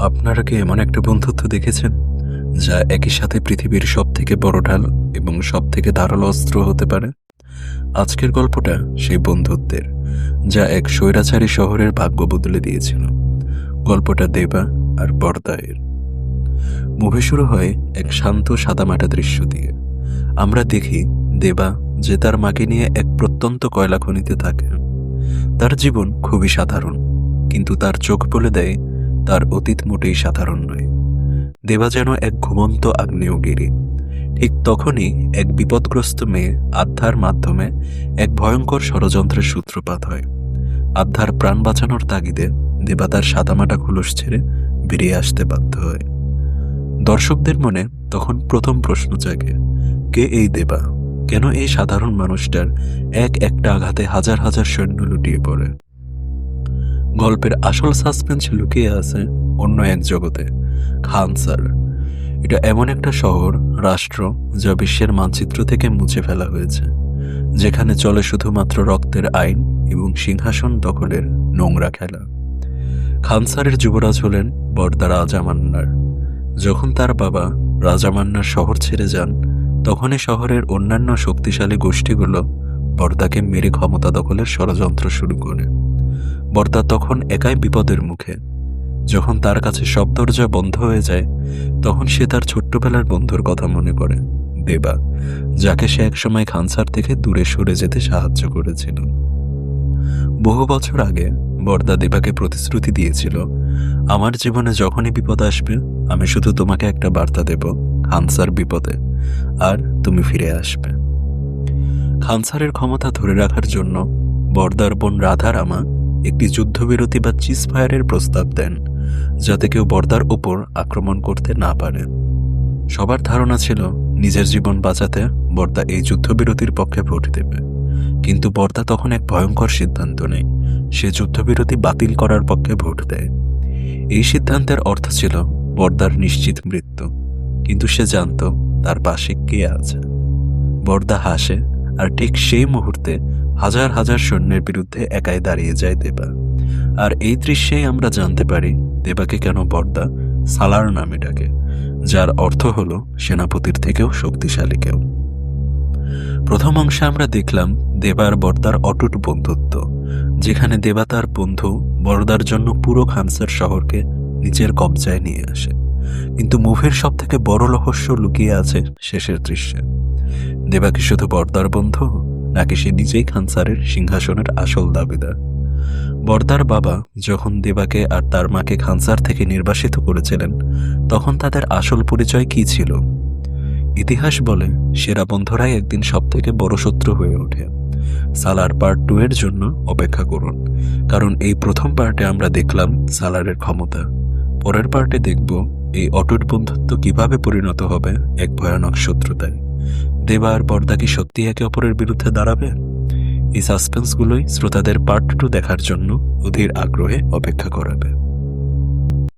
আপনারা কি এমন একটা বন্ধুত্ব দেখেছেন যা একই সাথে পৃথিবীর সব থেকে বড় ঢাল এবং সব থেকে ধারালো অস্ত্র হতে পারে? আজকের গল্পটা সেই বন্ধুত্বের, যা এক স্বৈরাচারী শহরের ভাগ্য বদলে দিয়েছিল। গল্পটা দেবা আর বরদায়ের। মুভি শুরু হয় এক শান্ত সাদামাটা দৃশ্য দিয়ে। আমরা দেখি দেবা, যে তার মাকে নিয়ে এক প্রত্যন্ত কয়লা খনিতে থাকে। তার জীবন খুবই সাধারণ, কিন্তু তার চোখ বলে দেয় তার অতীত মোটেই সাধারণ নয়। দেবা যেন এক ঘুমন্ত আগ্নেয়গিরি। ঠিক তখনই এক বিপদগ্রস্ত মেয়ে আধ্যার মাধ্যমে এক ভয়ঙ্কর ষড়যন্ত্রের সূত্রপাত হয়। আধ্যার প্রাণ বাঁচানোর তাগিদে দেবা তার সাদামাটা খোলস ছেড়ে বেরিয়ে আসতে বাধ্য হয়। দর্শকদের মনে তখন প্রথম প্রশ্ন জাগে, কে এই দেবা? কেন এই সাধারণ মানুষটার এক একটা আঘাতে হাজার হাজার সৈন্য লুটিয়ে পড়ে? গল্পের আসল সাসপেন্স লুকিয়ে আছে অন্য এক জগতে, খানসার। এটা এমন একটা শহর, রাষ্ট্র, যা বিশ্বের মানচিত্র থেকে মুছে ফেলা হয়েছে, যেখানে চলে শুধুমাত্র রক্তের আইন এবং সিংহাসন দখলের নোংরা খেলা। খানসারের যুবরাজ হলেন বরদা রাজামান্নার। যখন তার বাবা রাজামান্নার শহর ছেড়ে যান, তখনই শহরের অন্যান্য শক্তিশালী গোষ্ঠীগুলো বরদাকে মেরে ক্ষমতা দখলের ষড়যন্ত্র শুরু করে। বরদা তখন একাই বিপদের মুখে। যখন তার কাছে সব দরজা বন্ধ হয়ে যায়, তখন সে তার ছোট্টবেলার বন্ধুর কথা মনে করে, দেবা, যাকে সে একসময় খানসার থেকে দূরে সরে যেতে সাহায্য করেছিল। বহু বছর আগে বরদা দেবাকে প্রতিশ্রুতি দিয়েছিল, আমার জীবনে যখনই বিপদ আসবে, আমি শুধু তোমাকে একটা বার্তা দেব, খানসার বিপদে, আর তুমি ফিরে আসবে। খানসারের ক্ষমতা ধরে রাখার জন্য বরদার বোন রাধারামা একটি যুদ্ধবিরতি বা চিজ ফায়ারের প্রস্তাব দেন, যাতে কেউ বরদার উপর আক্রমণ করতে না পারে। সবার ধারণা ছিল নিজের জীবন বাঁচাতে বরদা এই যুদ্ধবিরতির পক্ষে ভোট দেবে, কিন্তু বরদা তখন এক ভয়ঙ্কর সিদ্ধান্ত নেয়। সে যুদ্ধবিরতি বাতিল করার পক্ষে ভোট দেয়। এই সিদ্ধান্তের অর্থ ছিল বরদার নিশ্চিত মৃত্যু, কিন্তু সে জানত তার পাশে কে আছে। বরদা হাসে, আর ঠিক সেই মুহূর্তে হাজার হাজার সৈন্যের বিরুদ্ধে একাই দাঁড়িয়ে যায় দেবা। আর এই দৃশ্যেই আমরা জানতে পারি দেবাকে কেন বরদা সালার নামে ডাকে, যার অর্থ হল সেনাপতির থেকেও শক্তিশালী কেউ। প্রথম অংশে আমরা দেখলাম দেবার বরদার অটুট বন্ধুত্ব, যেখানে দেবা তার বন্ধু বরদার জন্য পুরো খানসার শহরকে নিজের কবজায় নিয়ে আসে। কিন্তু মুভির সব থেকে বড় রহস্য লুকিয়ে আছে শেষের দৃশ্যে। দেবা কি শুধু বরদার বন্ধু, নাকি সে নিজেই খানসারের সিংহাসনের আসল দাবিদার? বরদার বাবা যখন দেবাকে আর তার মাকে খানসার থেকে নির্বাসিত করেছিলেন, তখন তাদের আসল পরিচয় কি ছিল? ইতিহাস বলে সেরা বন্ধুরাই একদিন সব থেকে বড় শত্রু হয়ে ওঠে। সালার পার্ট 2 এর জন্য অপেক্ষা করুন, কারণ এই প্রথম পার্টে আমরা দেখলাম সালারের ক্ষমতা। পরের পার্টে দেখব এই অটুট বন্ধুত্ব কিভাবে পরিণত হবে এক ভয়ানক শত্রুতায়। দেবা আর বরদা কি সত্যি একে অপরের বিরুদ্ধে দাঁড়াবে? এই সাসপেন্সগুলোই শ্রোতাদের পার্ট 2 দেখার জন্য অধীর আগ্রহে অপেক্ষা করাবে।